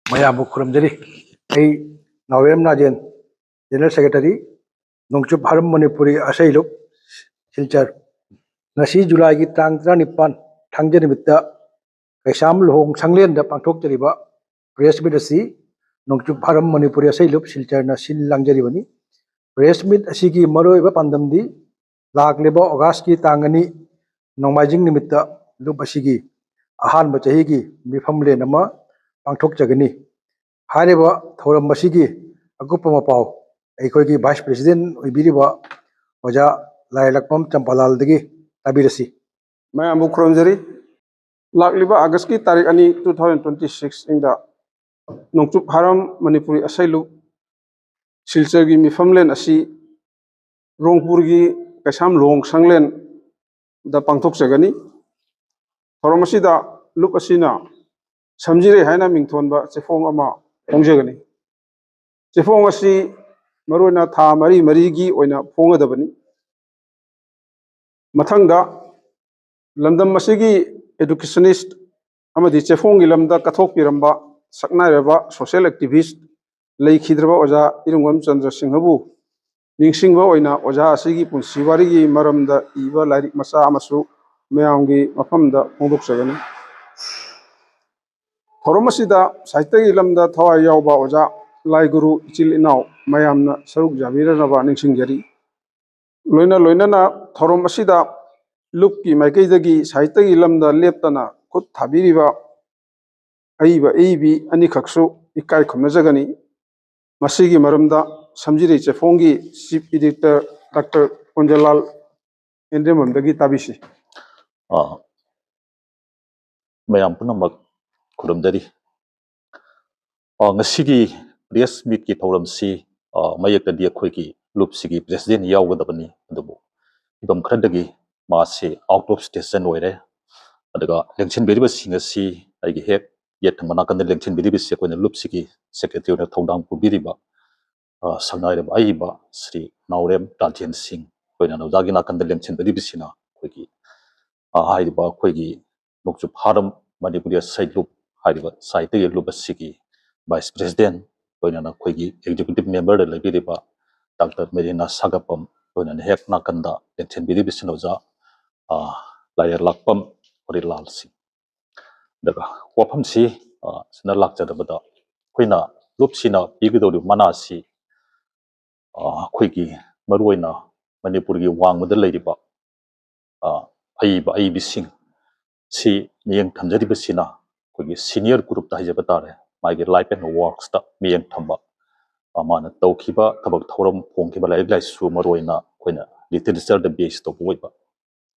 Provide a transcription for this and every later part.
Mayamu Kurumjari, I Nawem Najan, General Secretary, Nongchup Haram Manipuri Asailup, Silchar, Nasi July Tang Nipan, Tanjanimita, Kaisam Long Sanglian, the Pantok Jariba, Presmid Asi, Nongchup Haram Manipuri Asailup, Silchar Nasil Langjaribani, Presmid Asigi Maro Pandamdi, Lag Lebo Ogaski Tangani, Nomajing Nimita, Lupasigi, Ahan Bachahigi, Mifamle Nama, Pantok Jagani. Hariba Thoram Masigi, Agupama Pau, Equity Vice President, Ibiriba, Oja, Lailakpam Champalal Digi, Tabirasi. Mayam Bukronjari, Lakliba Agaski Tarikani 2026 in the Nongchup Haram Manipuri Asailu, Silsergi Mifamlen Asi, Rongpurgi, Kasam Long Sanglen, the Pangtok Sagani, Thoramasida, Lupasina, Samjiri Haina Mingtonba, Sefong Ama, Ongjagani. Sefong Asi, Maruna Tha Mari Marigi, Oina Ponga Dabani. Matanga, London Masigi educationist amadi chefong ilamda kathok piramba sakna reba social activist leikhidrba oja irungam chandra singhabu ningsingba oina oja asigi punsiwari gi maramda iba lairik masa amasu mayamgi mafamda phongdok sagani thoromasida sahitya ilamda thawai yawba oja laiguru ichil inaw mayamna saruk jabira raba ningsingjari loina na thoromasida Lupki Maikaidagi Saitagi Lamda Leptana Kut Tabiriba Aiba Abi Anikaksu Ikai Komnazagani Masigi Maramda Samjiri Chefongi Chief Editor Dr. Ponjalal Endemamdagi Tabisi. Mayam punamak kurumdari. Ngasigi press meet ki thoram si mayakta dia khoi ki lupsigi president yawgadabani adubu ibam khradagi Masi out of station oire adaga election beribas singasi aigi hek yet manakan election beribas ko lupsigi secretary na thodang pubiriba sangai ba aiba Sri Naurem Rajan Singh koina nojagi na kan election beribisina koigi haiba koigi Nongchup Haram Manipuri Sailup haiba saite lupasigi vice president koina na koigi executive member da lebiriba Dr. Merina Sagapam koina hek na kanda election beribisina ja layar lakpam ori lal si daga wapam si sina lakja da bada koina lupsina pigidori mana si koigi maruina Manipur gi wangmada leiriba aiba sing si miyang thamjari basina koigi senior group ta hijaba tare magi life and works ta miyang thamba amana tawkiba thabak thoram phongkiba lai su maruina koina literature da base to boiba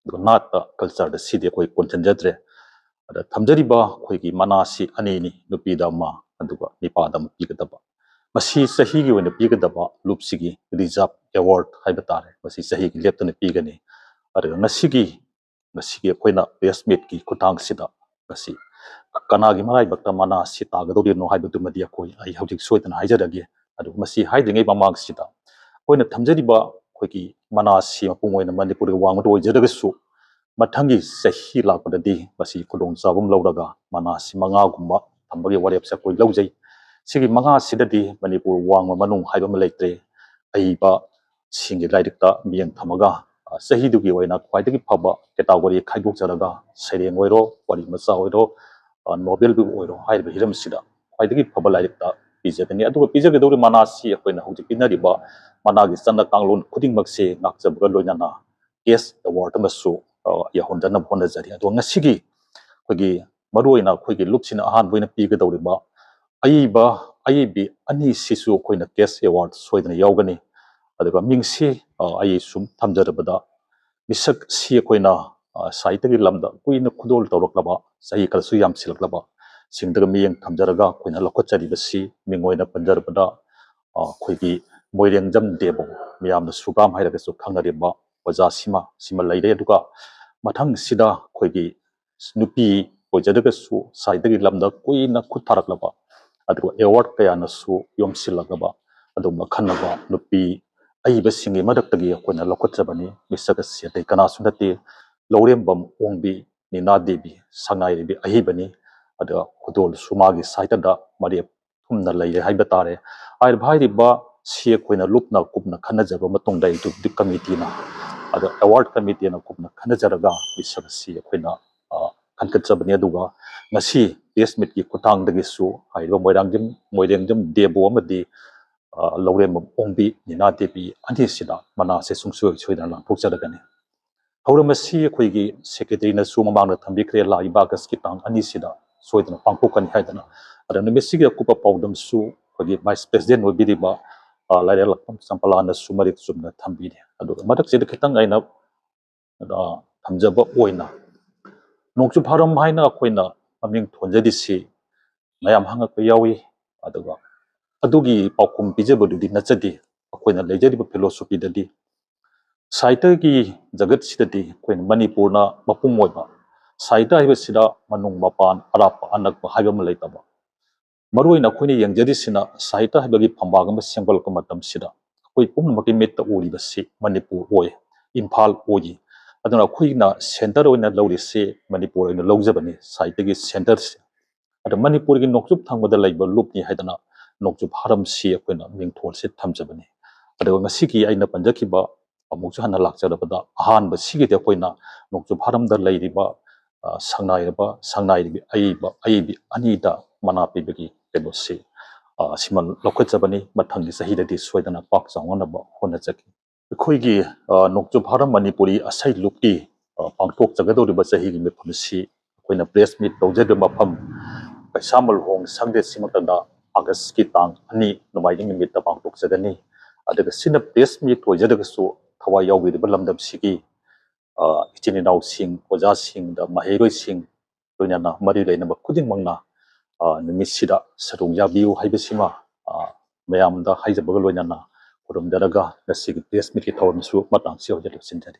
Nata culture da sidi koi concentrate ada thamjariba koi ki manasi anini nupida ma aduga nipadam pigadaba masi sahi gi wena pigadaba lupsigi reserve award haibatare masi sahi gi leptana pigani ada ngasigi koina bestmate ki kutang sida masi kanagi marai bakta manasi tagadori no haibatu madia koi ai hojik soitana haijaragi adu masi haidingai mamang sida koina thamjariba koiki manasi mapungoina Manipur ga wangdo oijadagassu mathangi sahi lakpadadi basi kudong sabum lauraga manasi manga gumba thambagi warep sa koi laujai sigi manga sidadi Manipur wangma manung haiba malaitre aiba singi laidikta miyang thamaga sahi dugi oina khwaidagi phaba category khaibok jaraga sereng oiro wari masa oiro nobel bu oiro haiba hiram sida khwaidagi phaba laidikta pijagani aduga pijagedori manasi akoina hojik pinariba managi sanna kanglon khuding makse ngakjabga loinana yes award amasu ya hondana bonda jari ado ngasigi khogi maruina khogi lupsina ahan boina pigadoriba aibi ani sisu khoina case award soidana yawgani aduga mingsi ai sum thamjarabada misak si khoina saitagi lamda kuina khudol tawraklaba sahi kalsu yam silaklaba singdaga miyang thamjaraga khoina lokhachari basi mingoina panjarabada khoigi moirengjam debo miyamna sugam hairagasu khangnariba oja sima laire aduga mathang sida khoigi nupi ojadagasu saidagi lamda kuina khutaraklaba aduga award kaya nasu yomsilagaba aduma khanaba nupi aiba singi madaktagi koina lokhachabani misaga siate kana sunati lorembam ongbi nina debi sangai rebi ahibani ada khudol sumagi saita da mari ꯃꯐꯝꯗ ꯂꯩꯔꯦ ꯍꯥꯏꯕ ꯇꯥꯔꯦ ꯍꯥꯏꯔꯤꯕ ꯁꯤ ꯑꯩꯈꯣꯏꯅ ꯂꯨꯞꯅ ꯀꯨꯞꯅ ꯈꯟꯅꯖꯕ ꯃꯇꯨꯡꯗ executive ꯀꯃꯤꯇꯤꯅ ꯑꯗ ꯑꯦꯋꯥꯔꯗ ꯀꯃꯤꯇꯤꯅ ꯀꯨꯞꯅ ꯈꯟꯅꯖꯔꯒ ꯃꯤꯁꯛ ꯑꯁꯤ ꯑꯩꯈꯣꯏꯅ ꯈꯟꯒꯠꯆꯕꯅꯤ ꯑꯗꯨꯒ ꯉꯁꯤ ꯄ꯭ꯔꯦꯁ ꯃꯤꯠꯀꯤ ꯈꯨꯠꯊꯥꯡꯗꯒꯤꯁꯨ ꯍꯥꯏꯔꯤꯕ ꯃꯣꯏꯔꯦꯡꯖꯝ ꯗꯦꯕꯨ ꯑꯃꯗꯤ ꯂꯧꯔꯦꯝꯕꯝ ꯑꯣꯡꯕꯤ ꯅꯤꯅꯥ ꯗꯦꯕꯤ ꯑꯅꯤꯁꯤꯗ ꯃꯅꯥꯁꯦ ꯁꯨꯡꯁꯣꯏ ꯁꯣꯏꯗꯅ ꯂꯥꯟꯊꯣꯛꯆꯔꯒꯅꯤ ꯊꯧꯔꯝ ꯑꯁꯤ ꯑꯩꯈꯣꯏꯒꯤ ꯁꯦꯀ꯭ꯔꯦꯇꯔꯤꯅꯁꯨ ꯃꯃꯥꯡꯗ ꯊꯝꯕꯤꯈ꯭ꯔꯦ ꯂꯥꯛꯏꯕ ꯑꯥꯒꯁꯀꯤ ꯇꯥꯡ 2ꯁꯤꯗ ꯁꯣꯏꯗꯅ ꯄꯥꯡꯊꯣꯛꯀꯅꯤ ꯍꯥꯏꯗꯅ ꯑꯗ ꯅꯨꯃꯤꯠꯁꯤꯒꯤ ꯑꯀꯨꯞꯄ ꯄꯥꯎꯗꯝꯁꯨ ꯑꯩꯈꯣꯏꯒꯤ ꯚꯥꯏꯁ ꯄ꯭ꯔꯦꯁꯤꯗꯦꯟ ꯑꯣꯏꯕꯤꯔꯤꯕ ꯂꯥꯏꯔꯦꯜꯂꯛꯐꯝ ꯆꯝꯄꯂꯥꯅꯁꯨ ꯃꯔꯤꯛ ꯆꯨꯝꯅ ꯊꯝꯕꯤꯔꯤ ꯑꯗꯨꯒ ꯃꯔꯛꯁꯤꯗ ꯈꯤꯇꯪ ꯑꯩꯅ ꯊꯝꯖꯕ ꯑꯣꯏꯅ ꯅꯣꯡꯆꯨꯞ ꯍꯥꯔꯝ ꯍꯥꯏꯅ ꯑꯩꯈꯣꯏꯅ ꯃꯃꯤꯡ ꯊꯣꯟꯖꯔꯤꯁꯤ ꯃꯌꯥꯝ ꯍꯪꯉꯛꯄ ꯌꯥꯎꯏ ꯑꯗꯨꯒ ꯑꯗꯨꯒꯤ ꯄꯥꯎꯈꯨꯝ ꯄꯤꯖꯕꯗꯨꯗꯤ ꯅꯠꯆꯗꯦ ꯑꯩꯈꯣꯏꯅ ꯂꯩꯖꯔꯤꯕ ꯐꯤꯂꯣꯁꯣꯐꯤꯗꯗꯤ ꯁꯥꯍꯤꯇ꯭ꯌꯒꯤ ꯖꯒꯠꯁꯤꯗꯗꯤ ꯑꯩꯈꯣꯏꯅ ꯃꯅꯤꯄꯨꯔꯅ ꯃꯄꯨꯡ ꯑꯣꯏꯕ ꯁꯥꯍꯤꯇ꯭ꯌ ꯍꯥꯏꯕꯁꯤꯗ ꯃꯅꯨꯡ ꯃꯄꯥꯟ ꯑꯔꯥꯞꯄ ꯑꯅꯛꯄ ꯍꯥꯏꯕ ꯑꯃ ꯂꯩꯇꯕ ꯃꯔꯨꯑꯣꯏꯅ ꯑꯩꯈꯣꯏꯅ ꯌꯦꯡꯖꯔꯤꯁꯤꯅ ꯁꯥꯍꯤꯇ꯭ꯌ ꯍꯥꯏꯕꯒꯤ ꯐꯝꯕꯥꯛ ꯑꯃ ꯁꯦꯝꯒꯠꯂꯛꯄ ꯃꯇꯝꯁꯤꯗ ꯑꯩꯈꯣꯏ ꯄꯨꯝꯅꯃꯛꯀꯤ ꯃꯤꯠꯇ ꯎꯔꯤꯕꯁꯤ ꯃꯅꯤꯄꯨꯔ ꯑꯣꯏ ꯏꯝꯐꯥꯜ ꯑꯣꯏ ꯑꯗꯨꯅ ꯑꯩꯈꯣꯏꯅ ꯁꯦꯟꯇꯔ ꯑꯣꯏꯅ ꯂꯧꯔꯤꯁꯤ ꯃꯅꯤꯄꯨꯔ ꯑꯣꯏꯅ ꯂꯧꯖꯕꯅꯤ ꯁꯥꯍꯤꯇ꯭ꯌꯒꯤ ꯁꯦꯟꯇꯔꯁꯦ ꯑꯗ ꯃꯅꯤꯄꯨꯔꯒꯤ ꯅꯣꯡꯆꯨꯞ ꯊꯪꯕꯗ ꯂꯩꯕ ꯂꯨꯞꯅꯤ ꯍꯥꯏꯗꯅ ꯅꯣꯡꯆꯨꯞ ꯍꯥꯔꯝꯁꯤ ꯑꯩꯈꯣꯏꯅ ꯃꯤꯡꯊꯣꯜꯁꯤ ꯊꯝꯖꯕꯅꯤ ꯑꯗꯨꯒ ꯉꯁꯤꯒꯤ ꯑꯩꯅ ꯄꯟꯖꯈꯤꯕ ꯑꯃꯨꯛꯁꯨ ꯍꯟꯅ ꯂꯥꯛꯆꯔꯕꯗ ꯑꯍꯥꯟꯕ ꯁꯤꯒꯤꯗꯤ ꯑꯩꯈꯣꯏꯅ ꯅꯣꯡꯆꯨꯞ ꯍꯥꯔꯝꯗ ꯂꯩꯔꯤꯕ ꯁꯪꯅꯥꯏꯔꯤꯕꯤ ꯑꯏꯕꯤ ꯑꯅꯤꯗ ꯃꯅꯥ ꯄꯤꯕꯒꯤ ꯀꯩꯅꯣꯁꯤ ꯁꯤꯃ ꯂꯧꯈꯠꯆꯕꯅꯤ ꯃꯊꯪꯒꯤ ꯆꯍꯤꯗꯗꯤ ꯁꯣꯏꯗꯅ ꯄꯥꯛ ꯆꯥꯎꯅꯅꯕ ꯍꯣꯠꯅꯖꯒꯦ ꯑꯩꯈꯣꯏꯒꯤ ꯅꯣꯡꯆꯨꯞ ꯍꯥꯔꯝ ꯃꯅꯤꯄꯨꯔꯤ ꯑꯁꯩ ꯂꯨꯞꯀꯤ ꯄꯥꯡꯊꯣꯛꯆꯒꯗꯧꯔꯤꯕ ꯆꯍꯤꯒꯤ ꯃꯤꯐꯝꯁꯤ ꯑꯩꯈꯣꯏꯅ ꯄ꯭ꯔꯦꯁ ꯃꯤꯠ ꯇꯧꯖꯔꯤꯕ ꯃꯐꯝ ꯀꯩꯁꯥꯃꯜꯍꯣꯡ ꯁꯪꯗꯦꯁꯤꯃꯛꯇꯗ ꯑꯥꯒꯁꯀꯤ ꯇꯥꯡ 2 ꯅꯣꯡꯃꯥꯏꯖꯤꯡ ꯅꯨꯃꯤꯠꯇ ꯄꯥꯡꯊꯣꯛꯆꯒꯅꯤ ꯑꯗꯨꯒ ꯁꯤꯅ ꯄ꯭ꯔꯦꯁ ꯃꯤꯠ ꯑꯣꯏꯖꯔꯒꯁꯨ ꯊꯋꯥꯏ ꯌꯥꯎꯕꯤꯔꯤꯕ ꯂꯝꯗꯝꯁꯤꯒꯤ ꯏꯆꯤꯟ ꯏꯅꯥꯎꯁꯤꯡ ꯑꯣꯖꯥꯁꯤꯡꯗ ꯃꯍꯩꯔꯣꯏꯁꯤꯡ ꯂꯣꯏꯅꯅ ꯃꯔꯤ ꯂꯩꯅꯕ ꯈꯨꯗꯤꯡꯃꯛꯅ ꯅꯨꯃꯤꯠꯁꯤꯗ ꯁꯔꯨꯛ ꯌꯥꯕꯤꯌꯨ ꯍꯥꯏꯕꯁꯤꯃ ꯃꯌꯥꯝꯗ ꯍꯥꯏꯖꯕꯒ ꯂꯣꯏꯅꯅ ꯈꯨꯔꯨꯝꯖꯔꯒ ꯉꯁꯤꯒꯤ ꯄ꯭ꯔꯦꯁ ꯃꯤꯠꯀꯤ ꯊꯧꯔꯝꯁꯨ ꯃꯇꯥꯡꯁꯤ ꯍꯧꯖꯤꯛ ꯂꯣꯏꯁꯤꯟꯖꯔꯤ